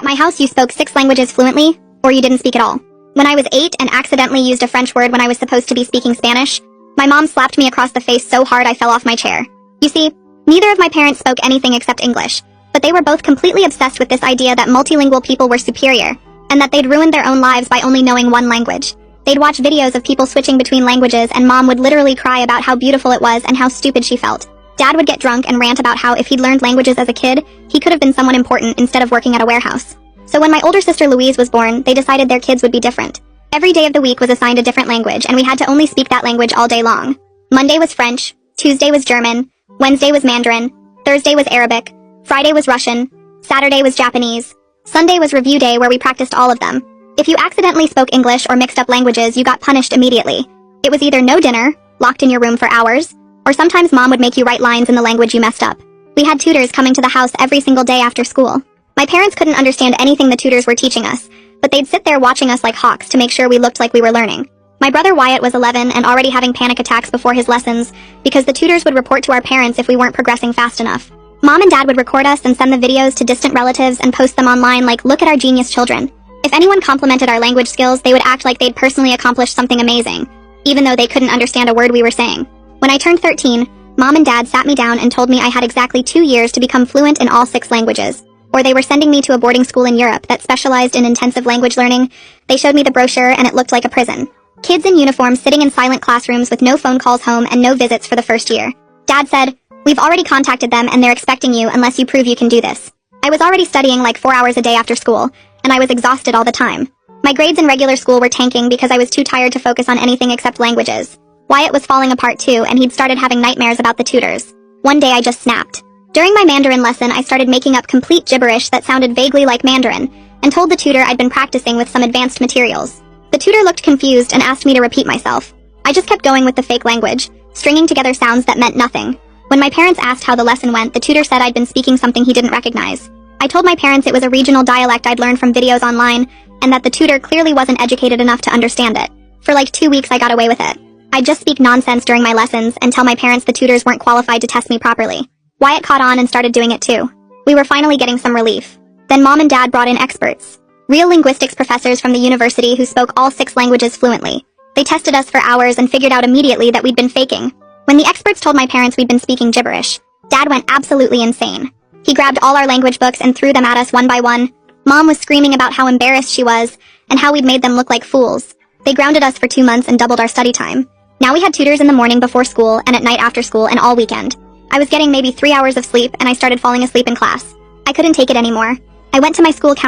my house you spoke 6 languages fluently, or you didn't speak at all. When I was 8 and accidentally used a French word when I was supposed to be speaking Spanish, my mom slapped me across the face so hard I fell off my chair. You see, neither of my parents spoke anything except English, but they were both completely obsessed with this idea that multilingual people were superior, and that they'd ruined their own lives by only knowing one language. They'd watch videos of people switching between languages, and mom would literally cry about how beautiful it was and how stupid she felt. Dad would get drunk and rant about how if he'd learned languages as a kid, he could have been someone important instead of working at a warehouse. So when my older sister Louise was born, they decided their kids would be different. Every day of the week was assigned a different language, and we had to only speak that language all day long. Monday was French, Tuesday was German, Wednesday was Mandarin, Thursday was Arabic, Friday was Russian, Saturday was Japanese, Sunday was review day where we practiced all of them. If you accidentally spoke English or mixed up languages, you got punished immediately. It was either no dinner, locked in your room for hours, or sometimes mom would make you write lines in the language you messed up. We had tutors coming to the house every single day after school. My parents couldn't understand anything the tutors were teaching us, but they'd sit there watching us like hawks to make sure we looked like we were learning. My brother Wyatt was 11 and already having panic attacks before his lessons because the tutors would report to our parents if we weren't progressing fast enough. Mom and dad would record us and send the videos to distant relatives and post them online like, "Look at our genius children." If anyone complimented our language skills, they would act like they'd personally accomplished something amazing, even though they couldn't understand a word we were saying. When I turned 13, mom and dad sat me down and told me I had exactly 2 years to become fluent in all 6 languages. Or they were sending me to a boarding school in Europe that specialized in intensive language learning. They showed me the brochure and it looked like a prison. Kids in uniform sitting in silent classrooms with no phone calls home and no visits for the first year. Dad said, "We've already contacted them and they're expecting you unless you prove you can do this." I was already studying like 4 hours a day after school, and I was exhausted all the time. My grades in regular school were tanking because I was too tired to focus on anything except languages. Wyatt was falling apart too, and he'd started having nightmares about the tutors. One day I just snapped. During my Mandarin lesson, I started making up complete gibberish that sounded vaguely like Mandarin, and told the tutor I'd been practicing with some advanced materials. The tutor looked confused and asked me to repeat myself. I just kept going with the fake language, stringing together sounds that meant nothing. When my parents asked how the lesson went, the tutor said I'd been speaking something he didn't recognize. I told my parents it was a regional dialect I'd learned from videos online, and that the tutor clearly wasn't educated enough to understand it. For like 2 weeks I got away with it. I'd just speak nonsense during my lessons and tell my parents the tutors weren't qualified to test me properly. Wyatt caught on and started doing it too. We were finally getting some relief. Then mom and dad brought in experts. Real linguistics professors from the university who spoke all 6 languages fluently. They tested us for hours and figured out immediately that we'd been faking. When the experts told my parents we'd been speaking gibberish, Dad went absolutely insane. He grabbed all our language books and threw them at us one by one. Mom was screaming about how embarrassed she was and how we'd made them look like fools. They grounded us for 2 months and doubled our study time. Now we had tutors in the morning before school and at night after school and all weekend. I was getting maybe 3 hours of sleep and I started falling asleep in class. I couldn't take it anymore. I went to my school counselor